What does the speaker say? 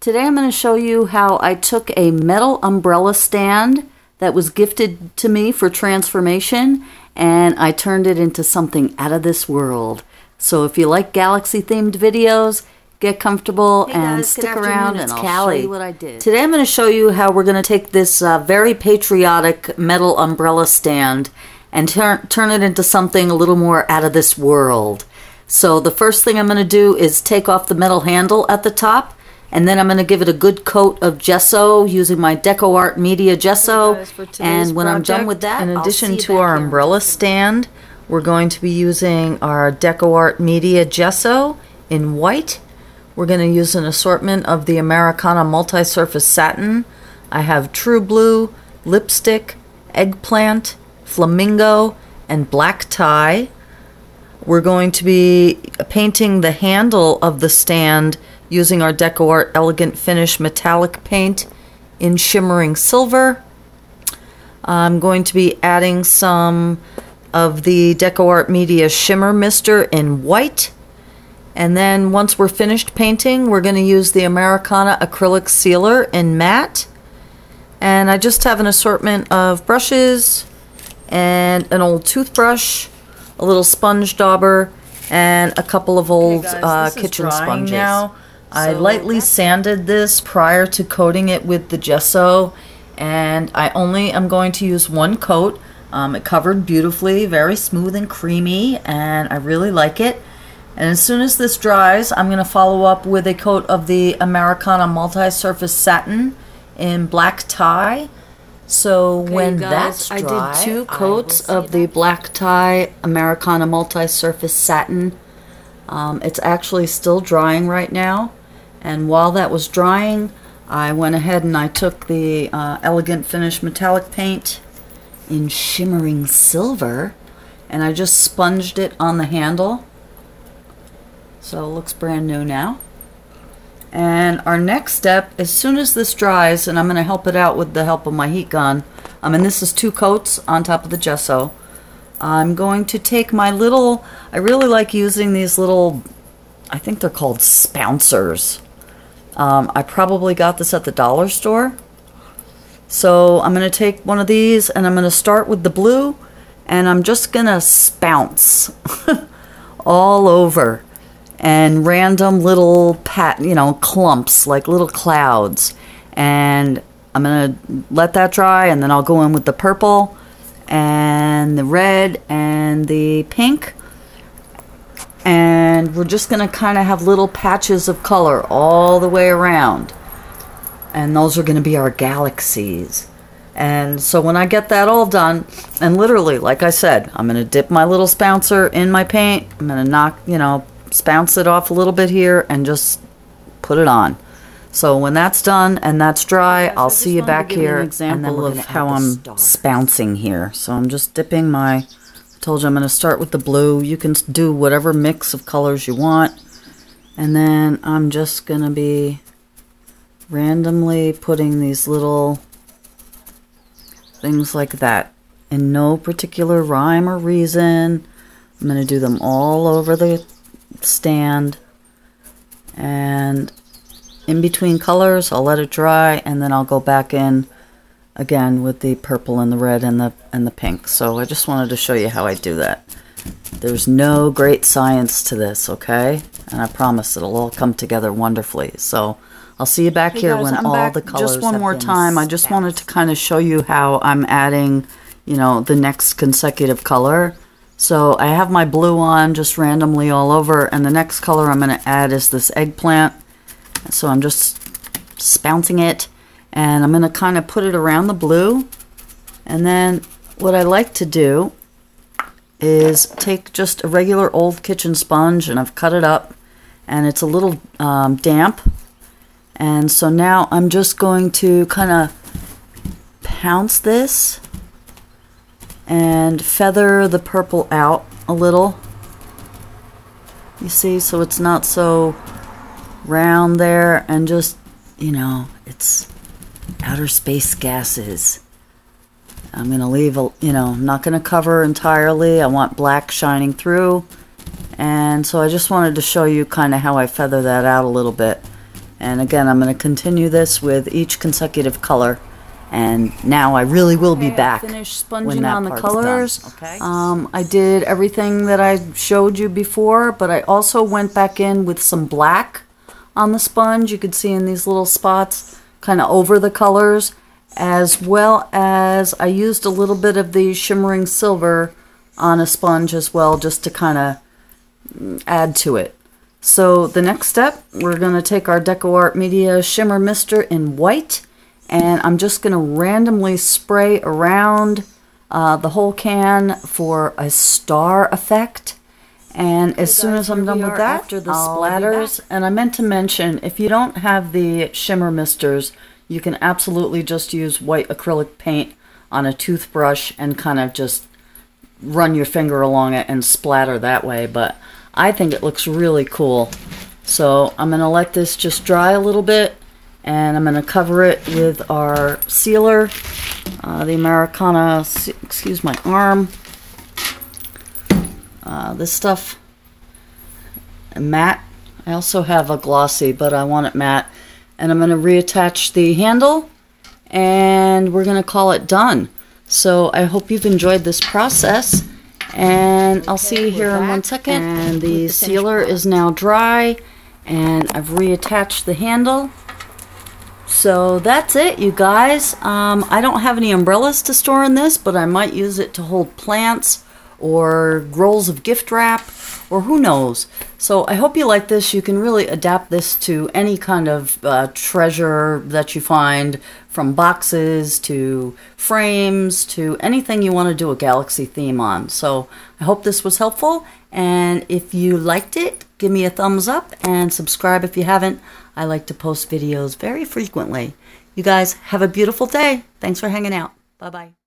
Today I'm going to show you how I took a metal umbrella stand that was gifted to me for transformation and I turned it into something out of this world. So if you like galaxy themed videos, get comfortable and stick around and I'll show you what I did. Today I'm going to show you how we're going to take this very patriotic metal umbrella stand and turn it into something a little more out of this world. So the first thing I'm going to do is take off the metal handle at the top, and then I'm going to give it a good coat of gesso using my DecoArt media gesso. And when I'm done with that, in addition to our umbrella stand, we're going to be using our DecoArt media gesso in white. We're going to use an assortment of the Americana multi-surface satin. I have true blue, lipstick, eggplant, flamingo, and black tie. We're going to be painting the handle of the stand using our DecoArt Elegant Finish metallic paint in shimmering silver. I'm going to be adding some of the DecoArt Media Shimmer Mister in white. And then once we're finished painting, we're going to use the Americana Acrylic Sealer in matte. And I just have an assortment of brushes and an old toothbrush, a little sponge dauber, and a couple of old kitchen sponges. Now. I lightly sanded this prior to coating it with the gesso, and I only am going to use one coat. It covered beautifully, very smooth and creamy, and I really like it. And as soon as this dries, I'm going to follow up with a coat of the Americana multi-surface satin in black tie. So when that's dry, I did 2 coats of the black tie Americana multi-surface satin. It's actually still drying right now, and while that was drying, I went ahead and I took the Elegant Finish metallic paint in shimmering silver, and I just sponged it on the handle, so it looks brand new now. And our next step, as soon as this dries, and I'm going to help it out with the help of my heat gun, and this is 2 coats on top of the gesso, I'm going to take my little, I really like using these little, I think they're called spouncers. I probably got this at the dollar store. So I'm going to take one of these and I'm going to start with the blue, and I'm just going to spounce all over, and random little clumps, like little clouds. And I'm going to let that dry, and then I'll go in with the purple and the red and the pink, and we're just going to kind of have little patches of color all the way around, and those are going to be our galaxies. And so when I get that all done, and literally, like I said, I'm going to dip my little spouncer in my paint, I'm going to knock, spounce it off a little bit here and just put it on. So when that's done and that's dry, I'll see you back here. An example of how I'm spouncing here. So I'm just dipping my, I told you I'm going to start with the blue. You can do whatever mix of colors you want. And then I'm just going to be randomly putting these little things like that in no particular rhyme or reason. I'm going to do them all over the stand, and in between colors I'll let it dry, and then I'll go back in again with the purple and the red and the pink. So I just wanted to show you how I do that. There's no great science to this, okay? And I promise it'll all come together wonderfully. So I'll see you back here when all the colors just one more time. I just wanted to kind of show you how I'm adding, the next consecutive color. So I have my blue on just randomly all over, and the next color I'm going to add is this eggplant. So I'm just spouncing it, and I'm going to kind of put it around the blue. And then what I like to do is take just a regular old kitchen sponge, and I've cut it up, and it's a little damp. And so now I'm just going to kind of pounce this and feather the purple out a little. You see, so it's not so round there, and just, it's outer space gases. I'm going to leave, I'm not going to cover entirely. I want black shining through. And so I just wanted to show you kind of how I feather that out a little bit. And again, I'm going to continue this with each consecutive color. And now I really will be back. I finished sponging on the colors. Okay. I did everything that I showed you before, but I also went back in with some black on the sponge. You could see in these little spots kind of over the colors, as well as I used a little bit of the shimmering silver on a sponge as well, just to kind of add to it. So the next step, we're going to take our DecoArt Media Shimmer Mister in white, and I'm just going to randomly spray around the whole can for a star effect. And as soon as I'm done with that, after the splatters, and I meant to mention, if you don't have the shimmer misters, you can absolutely just use white acrylic paint on a toothbrush and kind of just run your finger along it and splatter that way. But I think it looks really cool. So I'm going to let this just dry a little bit, and I'm going to cover it with our sealer, the Americana, excuse my arm. This stuff, matte. I also have a glossy, but I want it matte. And I'm going to reattach the handle, and we're going to call it done. So I hope you've enjoyed this process, and I'll see you here in 1 second. And the sealer is now dry, and I've reattached the handle. So that's it, you guys. I don't have any umbrellas to store in this, but I might use it to hold plants or rolls of gift wrap, or who knows. So I hope you like this. You can really adapt this to any kind of treasure that you find, from boxes to frames to anything you want to do a galaxy theme on. So I hope this was helpful, and if you liked it, give me a thumbs up and subscribe if you haven't. I like to post videos very frequently. You guys have a beautiful day. Thanks for hanging out. Bye-bye.